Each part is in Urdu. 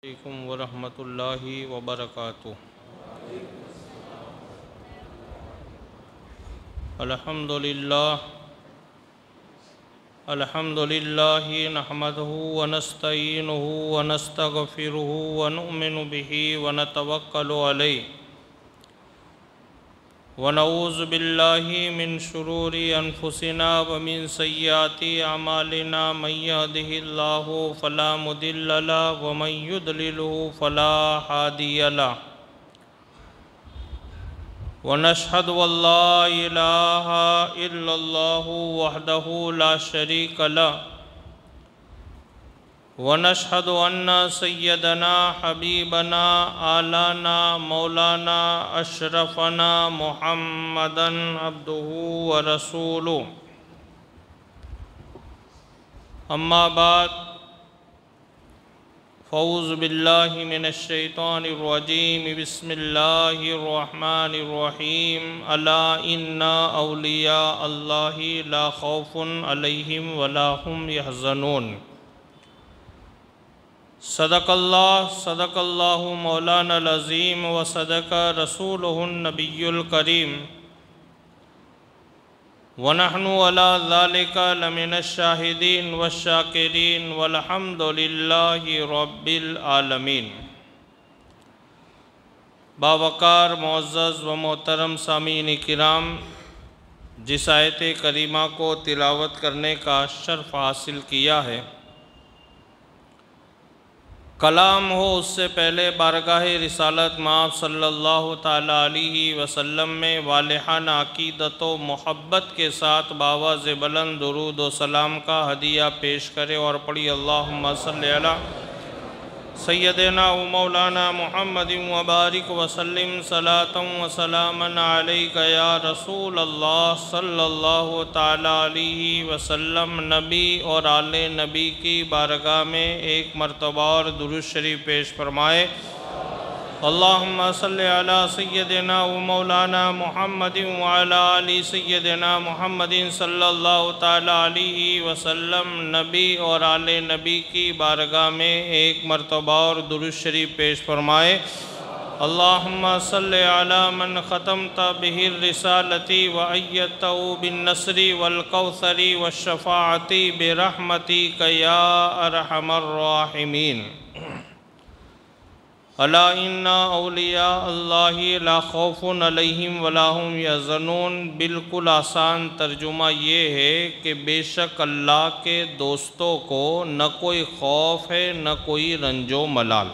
علیکم ورحمۃ اللہ وبرکاتہ۔ الحمد للہ نحمدہ ونستعینہ ونستغفرہ ونؤمن بہ ونتوکل علیہ ونعوذ باللہ من شرور انفسنا ومن سیئات اعمالنا من یہدہ اللہ فلا مضل له ومن یضلل فلا ہادی له ونشهد ان لا الہ الا اللہ وحدہ لا شریک له ونشهد ان سیدنا حبیبنا آلانا مولانا اشرفنا محمدا عبدہ ورسولہ اما بعد فاعوذ باللہ من الشیطان الرجیم بسم اللہ الرحمن الرحیم الا ان اولیاء اللہ لا خوف علیہم ولا هم یحزنون۔ صدق اللہ مولانا العظیم وصدق رسولہ النبی الکریم ونحن علی ذالک لمن الشاہدین والشاکرین والحمد للہ رب العالمین۔ باوقار معزز و محترم سامعین کرام، جس آیت کریمہ کو تلاوت کرنے کا شرف حاصل کیا ہے، کلام ہو اس سے پہلے بارگاہ رسالت مآب صلی اللہ تعالیٰ علیہ وسلم میں والہانہ عقیدت و محبت کے ساتھ بآواز بلند درود و سلام کا ہدیہ پیش کرے اور پڑھی اللہم صلی علی سیدنا و مولانا محمد وبارک وسلم صلاة و سلاما علیک یا رسول اللہ صلی اللہ تعالیٰ علیہ وسلم۔ نبی اور آل نبی کی بارگاہ میں ایک مرتبہ اور درود شریف پیش فرمائے۔ اللہم صلی علی سیدنا و مولانا محمد وعلی آل سیدنا محمد صلی اللہ تعالیٰ علیہ وسلم۔ نبی اور آل نبی کی بارگاہ میں ایک مرتبہ اور درود شریف پیش فرمائے۔ اللہم صلی علی من ختمت بہ الرسالۃ وأیدتہ بالنصر والکوثر والشفاعۃ برحمتک یا ارحم الراحمین۔ الا ان اولیاء اللہ لا خوف علیہم ولا هم یحزنون۔ بالکل آسان ترجمہ یہ ہے کہ بے شک اللہ کے دوستوں کو نہ کوئی خوف ہے نہ کوئی رنج و ملال۔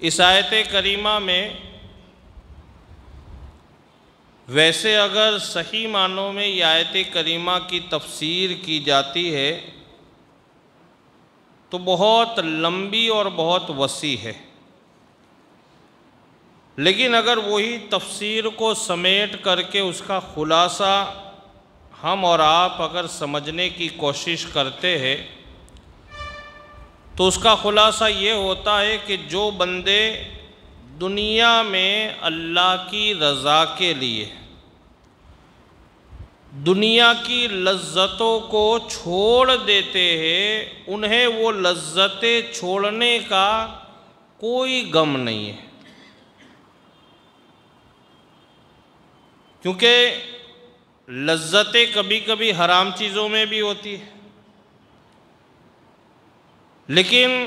اس آیت کریمہ میں ویسے اگر صحیح معنوں میں یہ آیت کریمہ کی تفسیر کی جاتی ہے تو بہت لمبی اور بہت وسیع ہے، لیکن اگر وہی تفسیر کو سمیٹ کر کے اس کا خلاصہ ہم اور آپ اگر سمجھنے کی کوشش کرتے ہیں تو اس کا خلاصہ یہ ہوتا ہے کہ جو بندے دنیا میں اللہ کی رضا کے لیے دنیا کی لذتوں کو چھوڑ دیتے ہیں، انہیں وہ لذتیں چھوڑنے کا کوئی غم نہیں ہے، کیونکہ لذتیں کبھی کبھی حرام چیزوں میں بھی ہوتی ہیں، لیکن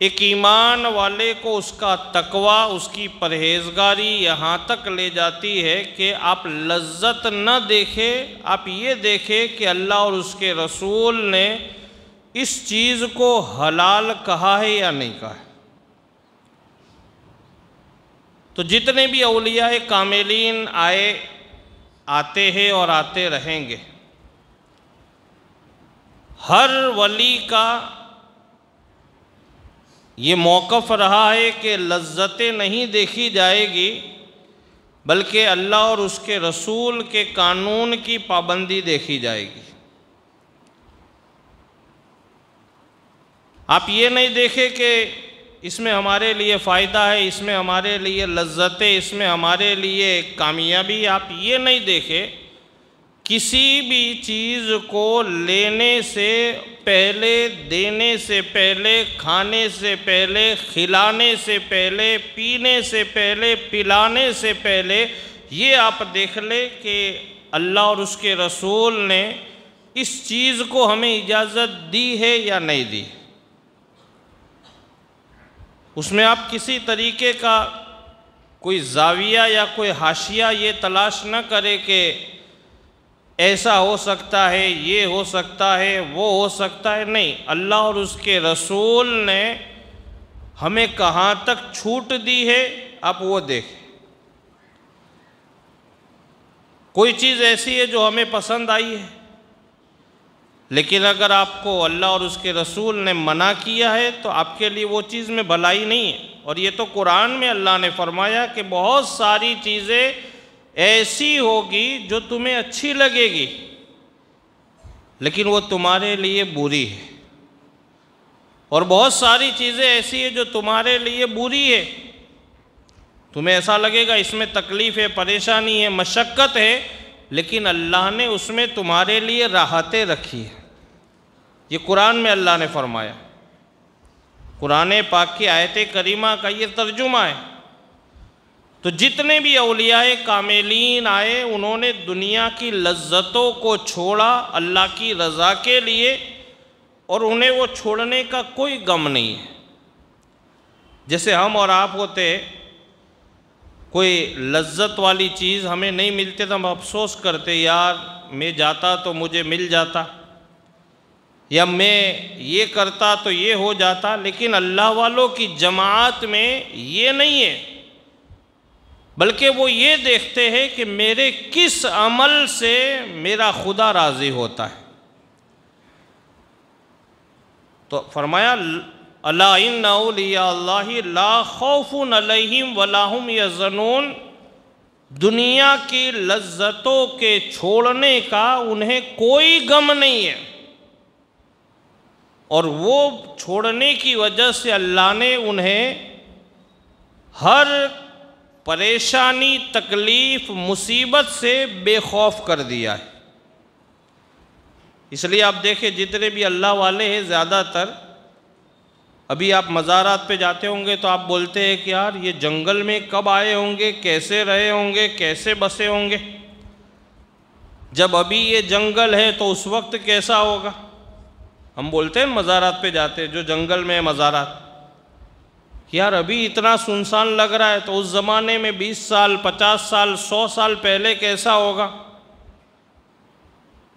ایک ایمان والے کو اس کا تقوی، اس کی پرہیزگاری یہاں تک لے جاتی ہے کہ آپ لذت نہ دیکھیں، آپ یہ دیکھیں کہ اللہ اور اس کے رسول نے اس چیز کو حلال کہا ہے یا نہیں کہا ہے۔ تو جتنے بھی اولیاء کاملین آتے ہیں اور آتے رہیں گے، ہر ولی کا یہ موقف رہا ہے کہ لذتیں نہیں دیکھی جائے گی بلکہ اللہ اور اس کے رسول کے قانون کی پابندی دیکھی جائے گی۔ آپ یہ نہیں دیکھیں کہ اس میں ہمارے لیے فائدہ ہے، اس میں ہمارے لیے لذتیں، اس میں ہمارے لیے کامیابی، آپ یہ نہیں دیکھیں کسی بھی چیز کو لینے سے پہلے، دینے سے پہلے، کھانے سے پہلے، کھلانے سے پہلے، پینے سے پہلے، پلانے سے پہلے یہ آپ دیکھ لیں کہ اللہ اور اس کے رسول نے اس چیز کو ہمیں اجازت دی ہے یا نہیں دی۔ اس میں آپ کسی طریقے کا کوئی زاویہ یا کوئی حاشیہ یہ تلاش نہ کرے کہ ایسا ہو سکتا ہے، یہ ہو سکتا ہے، وہ ہو سکتا ہے، نہیں، اللہ اور اس کے رسول نے ہمیں کہاں تک چھوٹ دی ہے آپ وہ دیکھیں۔ کوئی چیز ایسی ہے جو ہمیں پسند آئی ہے، لیکن اگر آپ کو اللہ اور اس کے رسول نے منع کیا ہے تو آپ کے لیے وہ چیز میں بھلائی نہیں ہے۔ اور یہ تو قرآن میں اللہ نے فرمایا کہ بہت ساری چیزیں ایسی ہوگی جو تمہیں اچھی لگے گی لیکن وہ تمہارے لیے بری ہے، اور بہت ساری چیزیں ایسی ہیں جو تمہارے لیے بری ہے، تمہیں ایسا لگے گا اس میں تکلیف ہے، پریشانی ہے، مشقت ہے، لیکن اللہ نے اس میں تمہارے لیے راحتیں رکھی ہیں۔ یہ قرآن میں اللہ نے فرمایا، قرآن پاک کی آیت کریمہ کا یہ ترجمہ ہے۔ تو جتنے بھی اولیاء کاملین آئے انہوں نے دنیا کی لذتوں کو چھوڑا اللہ کی رضا کے لیے، اور انہیں وہ چھوڑنے کا کوئی غم نہیں ہے۔ جیسے ہم اور آپ ہوتے، کوئی لذت والی چیز ہمیں نہیں ملتی تو ہم افسوس کرتے، یار میں جاتا تو مجھے مل جاتا، یا میں یہ کرتا تو یہ ہو جاتا، لیکن اللہ والوں کی جماعت میں یہ نہیں ہے، بلکہ وہ یہ دیکھتے ہیں کہ میرے کس عمل سے میرا خدا راضی ہوتا ہے۔ تو فرمایا الا ان اولیاء اللہ لا خوف علیہم ولا هم یحزنون، دنیا کی لذتوں کے چھوڑنے کا انہیں کوئی غم نہیں ہے، اور وہ چھوڑنے کی وجہ سے اللہ نے انہیں ہر پریشانی، تکلیف، مصیبت سے بے خوف کر دیا ہے۔ اس لیے آپ دیکھیں جتنے بھی اللہ والے ہیں زیادہ تر، ابھی آپ مزارات پہ جاتے ہوں گے تو آپ بولتے ہیں کہ یار یہ جنگل میں کب آئے ہوں گے، کیسے رہے ہوں گے، کیسے بسے ہوں گے، جب ابھی یہ جنگل ہے تو اس وقت کیسا ہوگا۔ ہم بولتے ہیں مزارات پہ جاتے ہیں، جو جنگل میں مزارات، یار ابھی اتنا سنسان لگ رہا ہے تو اس زمانے میں 20 سال، 50 سال، 100 سال پہلے کیسا ہوگا۔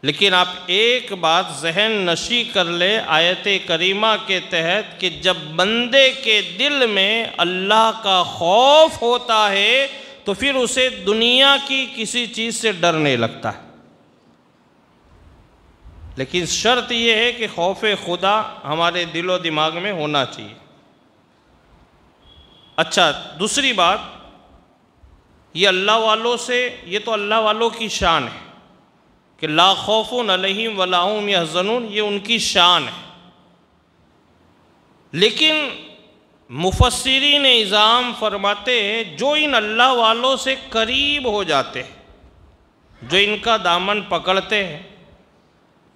لیکن آپ ایک بات ذہن نشی کر لے آیت کریمہ کے تحت کہ جب بندے کے دل میں اللہ کا خوف ہوتا ہے تو پھر اسے دنیا کی کسی چیز سے ڈر نہیں لگتا ہے، لیکن شرط یہ ہے کہ خوف خدا ہمارے دل و دماغ میں ہونا چاہیے۔ اچھا، دوسری بات، یہ اللہ والوں سے، یہ تو اللہ والوں کی شان ہے کہ لا خوف علیہم ولا هم یحزنون، یہ ان کی شان ہے، لیکن مفسرین اعظام فرماتے ہیں جو ان اللہ والوں سے قریب ہو جاتے ہیں، جو ان کا دامن پکڑتے ہیں،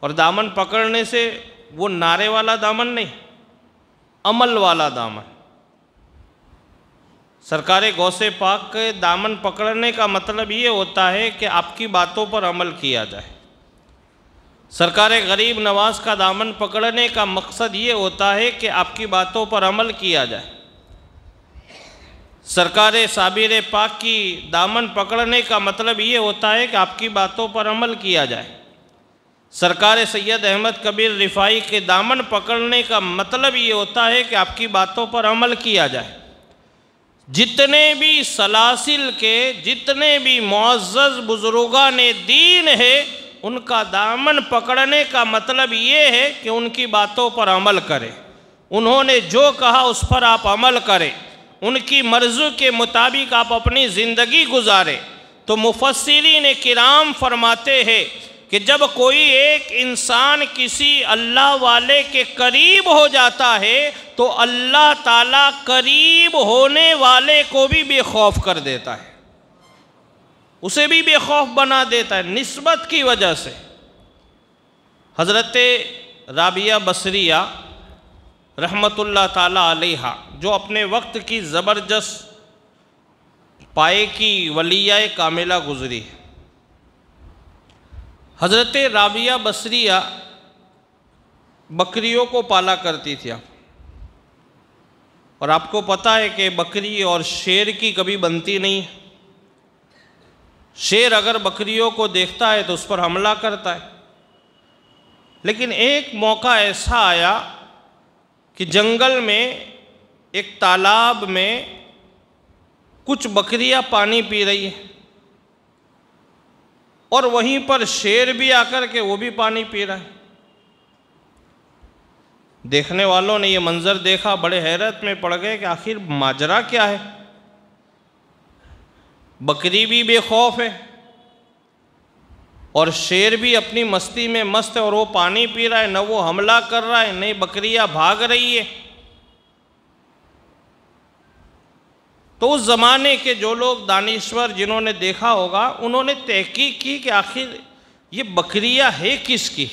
اور دامن پکڑنے سے وہ نعرے والا دامن نہیں، عمل والا دامن۔ سرکار غوث پاک کے دامن پکڑنے کا مطلب یہ ہوتا ہے کہ آپ کی باتوں پر عمل کیا جائے۔ سرکار غریب نواز کا دامن پکڑنے کا مقصد یہ ہوتا ہے کہ آپ کی باتوں پر عمل کیا جائے۔ سرکار صابر پاک کی دامن پکڑنے کا مطلب یہ ہوتا ہے کہ آپ کی باتوں پر عمل کیا جائے۔ سرکار سید احمد کبیر رفاعی کے دامن پکڑنے کا مطلب یہ ہوتا ہے کہ آپ کی باتوں پر عمل کیا جائے۔ جتنے بھی سلاسل کے، جتنے بھی معزز بزرگان دین ہے، ان کا دامن پکڑنے کا مطلب یہ ہے کہ ان کی باتوں پر عمل کریں، انہوں نے جو کہا اس پر آپ عمل کریں، ان کی مرضی کے مطابق آپ اپنی زندگی گزاریں۔ تو مفسرین کرام فرماتے ہیں کہ جب کوئی ایک انسان کسی اللہ والے کے قریب ہو جاتا ہے تو اللہ تعالیٰ قریب ہونے والے کو بھی بے خوف کر دیتا ہے، اسے بھی بے خوف بنا دیتا ہے نسبت کی وجہ سے۔ حضرت رابعہ بصریہ رحمۃ اللہ تعالیٰ علیہا، جو اپنے وقت کی زبردست پائے کی ولیہ کاملہ گزری. حضرت رابعہ بصریہ بکریوں کو پالا کرتی تھی. اور آپ کو پتہ ہے کہ بکری اور شیر کی کبھی بنتی نہیں ہے. شیر اگر بکریوں کو دیکھتا ہے تو اس پر حملہ کرتا ہے. لیکن ایک موقع ایسا آیا کہ جنگل میں ایک تالاب میں کچھ بکریاں پانی پی رہی ہیں اور وہیں پر شیر بھی آ کر کے وہ بھی پانی پی رہا ہے. دیکھنے والوں نے یہ منظر دیکھا، بڑے حیرت میں پڑ گئے کہ آخر ماجرا کیا ہے. بکری بھی بے خوف ہے اور شیر بھی اپنی مستی میں مست ہے، اور وہ پانی پی رہا ہے، نہ وہ حملہ کر رہا ہے نہ بکریاں بھاگ رہی ہے. تو اس زمانے کے جو لوگ دانشور جنہوں نے دیکھا ہوگا، انہوں نے تحقیق کی کہ آخر یہ بکریاں ہے کس کی،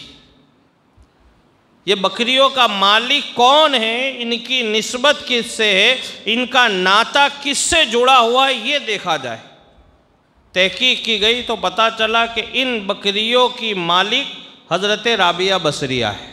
یہ بکریوں کا مالک کون ہے، ان کی نسبت کس سے ہے، ان کا ناطہ کس سے جڑا ہوا ہے، یہ دیکھا جائے. تحقیق کی گئی تو پتہ چلا کہ ان بکریوں کی مالک حضرت رابعہ بصریہ ہے.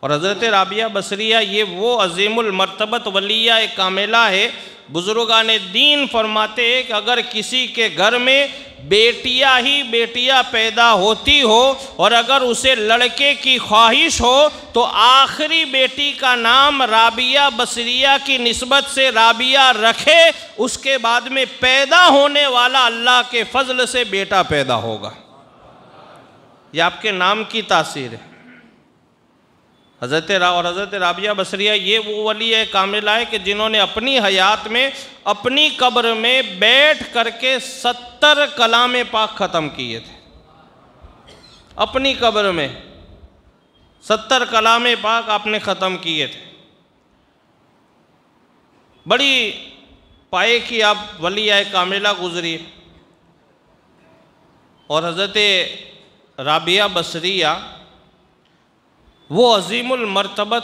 اور حضرت رابعہ بصریہ یہ وہ عظیم المرتبت ولیہ کاملہ ہے. بزرگان دین فرماتے ہیں کہ اگر کسی کے گھر میں بیٹیاں ہی بیٹیاں پیدا ہوتی ہو اور اگر اسے لڑکے کی خواہش ہو تو آخری بیٹی کا نام رابعہ بصریہ کی نسبت سے رابعہ رکھے، اس کے بعد میں پیدا ہونے والا اللہ کے فضل سے بیٹا پیدا ہوگا. یہ آپ کے نام کی تاثیر ہے. حضرت رابعہ بصریہ یہ وہ ولی کاملہ ہے کہ جنہوں نے اپنی حیات میں اپنی قبر میں بیٹھ کر کے 70 کلام پاک ختم کیے تھے. اپنی قبر میں 70 کلام پاک آپ نے ختم کیے تھے. بڑی پائے کی آپ ولی کاملہ گزری. اور حضرت رابعہ بصریہ وہ عظیم المرتبت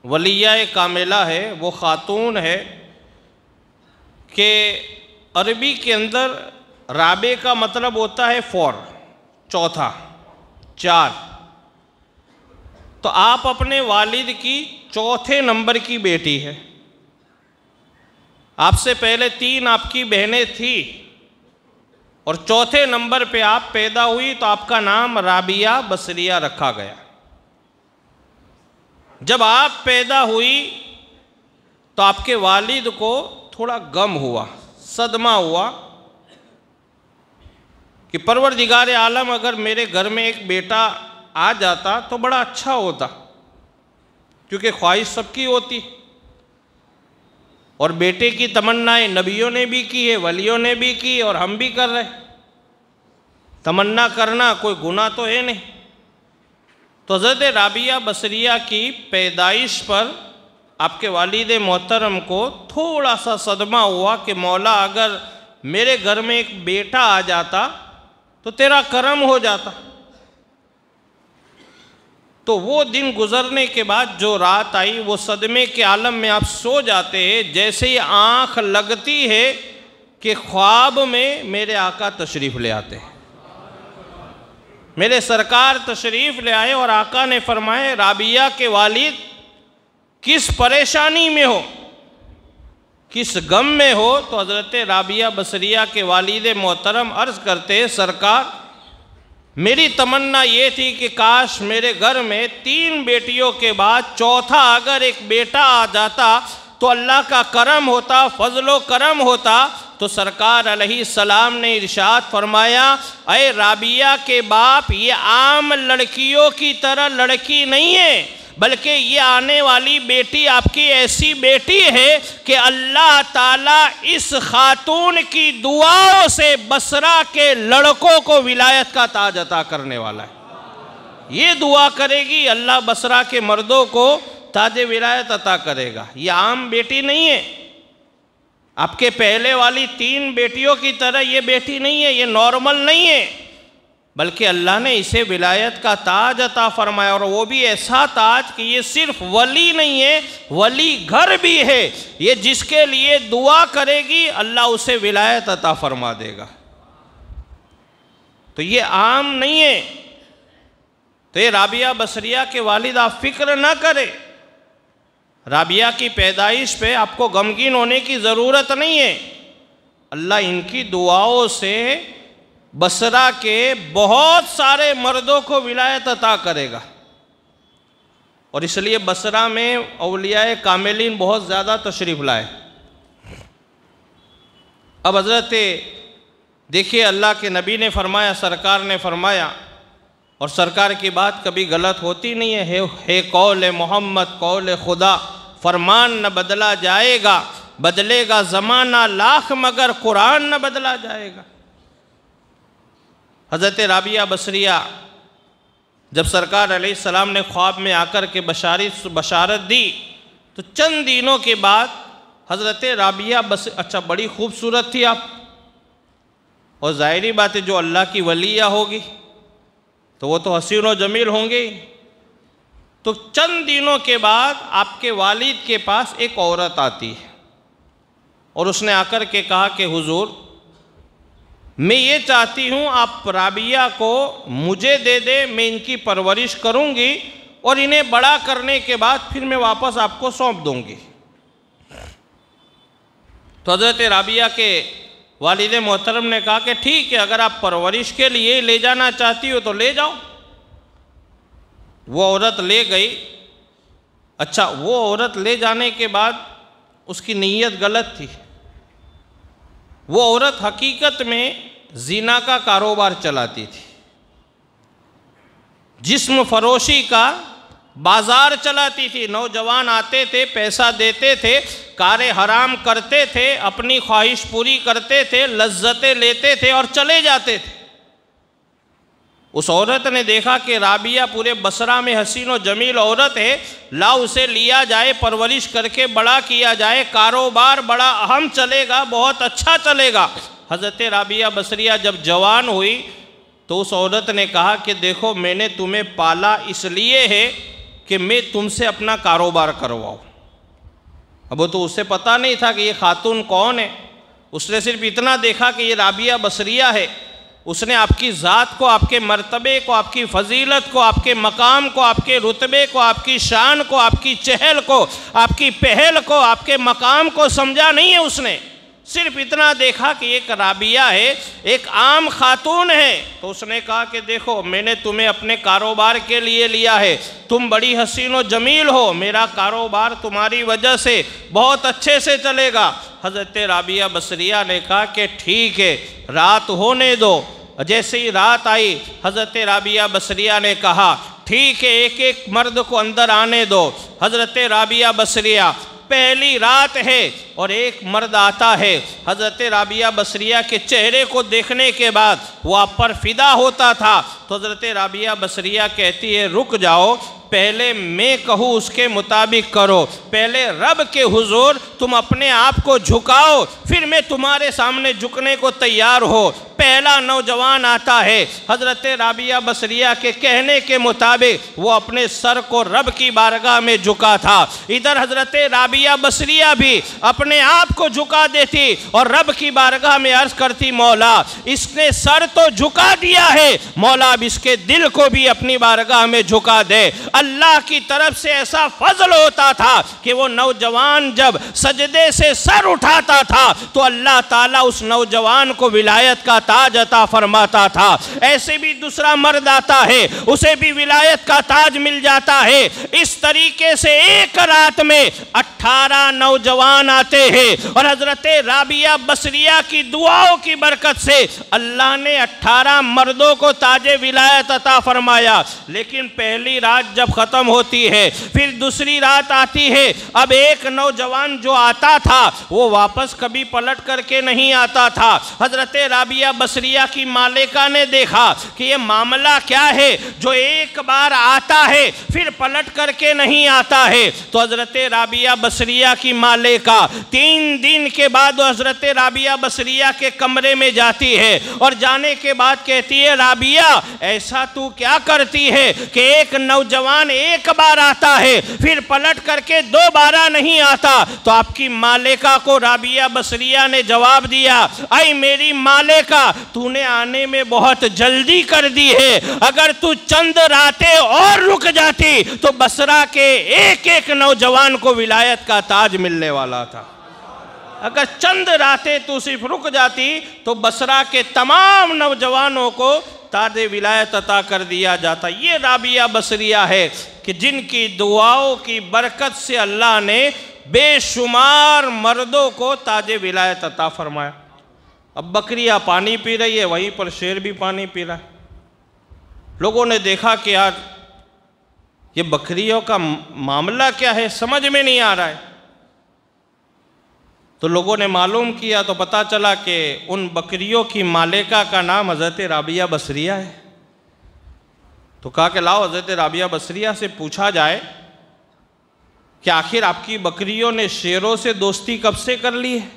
ولیہ کاملہ ہے، وہ خاتون ہے کہ عربی کے اندر رابع کا مطلب ہوتا ہے 4، چوتھا، 4. تو آپ اپنے والد کی چوتھے نمبر کی بیٹی ہے. آپ سے پہلے 3 آپ کی بہنیں تھیں اور چوتھے نمبر پہ آپ پیدا ہوئی تو آپ کا نام رابعہ بصریہ رکھا گیا. جب آپ پیدا ہوئی تو آپ کے والد کو تھوڑا غم ہوا، صدمہ ہوا کہ پروردگار عالم اگر میرے گھر میں ایک بیٹا آ جاتا تو بڑا اچھا ہوتا، کیونکہ خواہش سب کی ہوتی اور بیٹے کی تمنائیں نبیوں نے بھی کی ہے، ولیوں نے بھی کی اور ہم بھی کر رہے. تمنا کرنا کوئی گناہ تو ہے نہیں. تو حضرت رابعہ بصریہ کی پیدائش پر آپ کے والد محترم کو تھوڑا سا صدمہ ہوا کہ مولا اگر میرے گھر میں ایک بیٹا آ جاتا تو تیرا کرم ہو جاتا. تو وہ دن گزرنے کے بعد جو رات آئی وہ صدمے کے عالم میں آپ سو جاتے ہیں. جیسے ہی آنکھ لگتی ہے کہ خواب میں میرے آقا تشریف لے آتے ہیں، میرے سرکار تشریف لے آئے اور آقا نے فرمائے رابعہ کے والد کس پریشانی میں ہو، کس غم میں ہو. تو حضرت رابعہ بصریہ کے والد محترم عرض کرتے ہیں سرکار میری تمنا یہ تھی کہ کاش میرے گھر میں 3 بیٹیوں کے بعد چوتھا اگر ایک بیٹا آ جاتا تو اللہ کا کرم ہوتا، فضل و کرم ہوتا. تو سرکار علیہ السلام نے ارشاد فرمایا اے رابعہ کے باپ، یہ عام لڑکیوں کی طرح لڑکی نہیں ہے، بلکہ یہ آنے والی بیٹی آپ کی ایسی بیٹی ہے کہ اللہ تعالیٰ اس خاتون کی دعاؤں سے بصرہ کے لڑکوں کو ولایت کا تاج عطا کرنے والا ہے. یہ دعا کرے گی اللہ بصرہ کے مردوں کو تاج ولایت عطا کرے گا. یہ عام بیٹی نہیں ہے، آپ کے پہلے والی 3 بیٹیوں کی طرح یہ بیٹی نہیں ہے، یہ نارمل نہیں ہے. بلکہ اللہ نے اسے ولایت کا تاج عطا فرمایا، اور وہ بھی ایسا تاج کہ یہ صرف ولی نہیں ہے، ولی گھر بھی ہے۔ یہ جس کے لیے دعا کرے گی اللہ اسے ولایت عطا فرما دے گا۔ تو یہ عام نہیں ہے۔ تو یہ رابعہ بصریہ کے والد آپ فکر نہ کریں، رابعہ کی پیدائش پہ آپ کو غمگین ہونے کی ضرورت نہیں ہے۔ اللہ ان کی دعاؤں سے بصرہ کے بہت سارے مردوں کو ولایت عطا کرے گا، اور اس لیے بصرہ میں اولیاء کاملین بہت زیادہ تشریف لائے۔ اب حضرت دیکھیے اللہ کے نبی نے فرمایا، سرکار نے فرمایا، اور سرکار کی بات کبھی غلط ہوتی نہیں ہے قول محمد قول خدا، فرمان نہ بدلا جائے گا، بدلے گا زمانہ لاکھ مگر قرآن نہ بدلا جائے گا۔ حضرت رابعہ بصریہ جب سرکار علیہ السلام نے خواب میں آ کر کے بشارت دی تو چند دنوں کے بعد حضرت رابعہ اچھا بڑی خوبصورت تھی آپ، اور ظاہری بات ہے جو اللہ کی ولیہ ہوگی تو وہ تو حسین و جمیل ہوں گے۔ تو چند دنوں کے بعد آپ کے والد کے پاس ایک عورت آتی ہے، اور اس نے آ کر کے کہا کہ حضور میں یہ چاہتی ہوں آپ رابعہ کو مجھے دے دے، میں ان کی پرورش کروں گی، اور انہیں بڑا کرنے کے بعد پھر میں واپس آپ کو سونپ دوں گی۔ تو حضرت رابعہ کے والد محترم نے کہا کہ ٹھیک ہے، اگر آپ پرورش کے لیے لے جانا چاہتی ہو تو لے جاؤ۔ وہ عورت لے گئی۔ اچھا وہ عورت لے جانے کے بعد اس کی نیت غلط تھی۔ وہ عورت حقیقت میں زنا کا کاروبار چلاتی تھی، جسم فروشی کا بازار چلاتی تھی۔ نوجوان آتے تھے، پیسہ دیتے تھے، کاریں حرام کرتے تھے، اپنی خواہش پوری کرتے تھے، لذتیں لیتے تھے اور چلے جاتے تھے۔ اس عورت نے دیکھا کہ رابعہ پورے بصرہ میں حسین و جمیل عورت ہے، لاؤ اسے لیا جائے، پرورش کر کے بڑا کیا جائے، کاروبار بڑا اہم چلے گا، بہت اچھا چلے گا۔ حضرت رابعہ بصریہ جب جوان ہوئی تو اس عورت نے کہا کہ دیکھو میں نے تمہیں پالا اس لیے ہے کہ میں تم سے اپنا کاروبار کرواؤں۔ اب وہ تو اسے پتہ نہیں تھا کہ یہ خاتون کون ہے، اس نے صرف اتنا دیکھا کہ یہ رابعہ بصریہ ہے۔ اس نے آپ کی ذات کو، آپ کے مرتبے کو، آپ کی فضیلت کو، آپ کے مقام کو، آپ کے رتبے کو، آپ کی شان کو، آپ کی چہل کو، آپ کی پہل کو، آپ کے مقام کو سمجھا نہیں ہے۔ اس نے صرف اتنا دیکھا کہ ایک رابعہ ہے، ایک عام خاتون ہے۔ تو اس نے کہا کہ دیکھو میں نے تمہیں اپنے کاروبار کے لیے لیا ہے، تم بڑی حسین و جمیل ہو، میرا کاروبار تمہاری وجہ سے بہت اچھے سے چلے گا۔ حضرت رابعہ بصریہ نے کہا کہ ٹھیک ہے، رات ہونے دو۔ جیسے ہی رات آئی حضرت رابعہ بصریہ نے کہا ٹھیک ہے، ایک ایک مرد کو اندر آنے دو۔ حضرت رابعہ بصریہ پہلی رات ہے اور ایک مرد آتا ہے۔ حضرت رابعہ بصریہ کے چہرے کو دیکھنے کے بعد وہ آپ پر فدا ہوتا تھا۔ تو حضرت رابعہ بصریہ کہتی ہے رک جاؤ، پہلے میں کہوں اس کے مطابق کرو، پہلے رب کے حضور تم اپنے آپ کو جھکاؤ، پھر میں تمہارے سامنے جھکنے کو تیار ہو۔ پہلا نوجوان آتا ہے، حضرت رابعہ بصریہ کے کہنے کے مطابق وہ اپنے سر کو رب کی بارگاہ میں جھکا تھا۔ ادھر حضرت رابعہ بصریہ بھی اپنے آپ کو جھکا دیتی اور رب کی بارگاہ میں عرض کرتی مولا اس نے سر تو جھکا دیا ہے، مولا اب اس کے دل کو بھی اپنی بارگاہ میں جھکا دے۔ اللہ کی طرف سے ایسا فضل ہوتا تھا کہ وہ نوجوان جب سجدے سے سر اٹھاتا تھا تو اللہ تعالیٰ اس نوجوان کو ولایت کا تاج عطا فرماتا تھا۔ ایسے بھی دوسرا مرد آتا ہے، اسے بھی ولایت کا تاج مل جاتا ہے۔ اس طریقے سے ایک رات میں 18 نوجوان آتے ہیں، اور حضرت رابعہ بصریہ کی دعاؤں کی برکت سے اللہ نے 18 مردوں کو تاج ولایت عطا فرمایا۔ لیکن پہلی رات جب ختم ہوتی ہے، پھر دوسری رات آتی ہے، اب ایک نوجوان جو آتا تھا وہ واپس کبھی پلٹ کر کے نہیں آتا تھا۔ حضرت رابعہ بصریہ کی مالکہ نے دیکھا کہ یہ معاملہ کیا ہے جو ایک بار آتا ہے پھر پلٹ کر کے نہیں آتا ہے، تو حضرت رابعہ بصریہ کی مالکہ 3 دن کے بعد حضرت رابعہ بصریہ کے کمرے میں جاتی ہے اور جانے کے بعد کہتی ہے رابعہ ایسا تو کیا کرتی ہے کہ ایک نوجوان ایک بار آتا ہے پھر پلٹ کر کے دوبارہ نہیں آتا؟ تو آپ کی مالکہ کو رابعہ بصریہ نے جواب دیا، اے میری مالکہ تو نے آنے میں بہت جلدی کر دی ہے، اگر تو چند راتیں اور رک جاتی تو بصرہ کے ایک ایک نوجوان کو ولایت کا تاج ملنے والا تھا۔ اگر چند راتیں تو صرف رک جاتی تو بصرہ کے تمام نوجوانوں کو تاج ولایت عطا کر دیا جاتا۔ یہ رابعہ بصریہ ہے کہ جن کی دعاؤں کی برکت سے اللہ نے بے شمار مردوں کو تاج ولایت عطا فرمایا۔ اب بکریاں پانی پی رہی ہے، وہیں پر شیر بھی پانی پی رہا ہے۔ لوگوں نے دیکھا کہ یار یہ بکریوں کا معاملہ کیا ہے، سمجھ میں نہیں آ رہا ہے۔ تو لوگوں نے معلوم کیا تو پتہ چلا کہ ان بکریوں کی مالکہ کا نام حضرت رابعہ بصریہ ہے۔ تو کہا کہ لاؤ حضرت رابعہ بصریہ سے پوچھا جائے کہ آخر آپ کی بکریوں نے شیروں سے دوستی کب سے کر لی ہے؟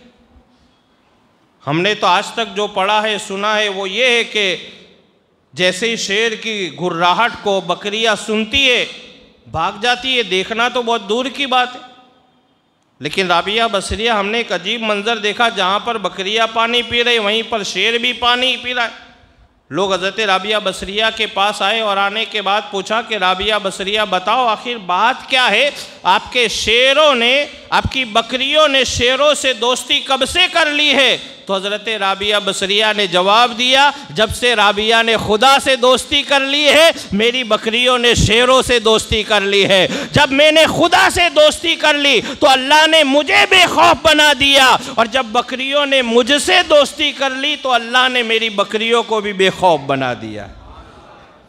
ہم نے تو آج تک جو پڑھا ہے سنا ہے وہ یہ ہے کہ جیسے ہی شیر کی گھرراہٹ کو بکریاں سنتی ہے بھاگ جاتی ہے، دیکھنا تو بہت دور کی بات ہے۔ لیکن رابعہ بصریہ ہم نے ایک عجیب منظر دیکھا، جہاں پر بکریاں پانی پی رہے وہیں پر شیر بھی پانی پی رہا ہے۔ لوگ حضرت رابعہ بصریہ کے پاس آئے اور آنے کے بعد پوچھا کہ رابعہ بصریہ بتاؤ آخر بات کیا ہے، آپ کے شیروں نے، آپ کی بکریوں نے شیروں سے دوستی کب سے کر لی ہے؟ تو حضرت رابعہ بصریہ نے جواب دیا، جب سے رابعہ نے خدا سے دوستی کر لی ہے میری بکریوں نے شیروں سے دوستی کر لی ہے۔ جب میں نے خدا سے دوستی کر لی تو اللہ نے مجھے بے خوف بنا دیا، اور جب بکریوں نے مجھ سے دوستی کر لی تو اللہ نے میری بکریوں کو بھی بے خوف بنا دیا۔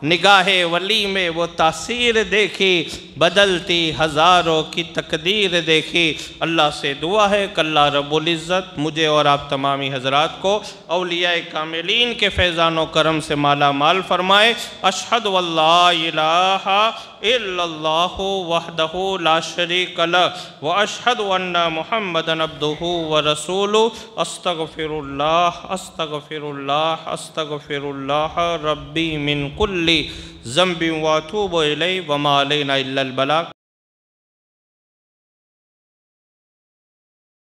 نگاہ ولی میں وہ تاثیر دیکھی، بدلتی ہزاروں کی تقدیر دیکھی۔ اللہ سے دعا ہے کہ اللہ رب العزت مجھے اور آپ تمامی حضرات کو اولیاء کاملین کے فیضان و کرم سے مالا مال فرمائے۔ اشہد واللہ الہ الا اللہ وحدہ لا شریک لہ واشہد ان محمدًا عبدہ ورسولہ۔ استغفر اللہ استغفر اللہ استغفر اللہ ربی من کل ذنب واتوب الیہ وما علینا الا البلاغ۔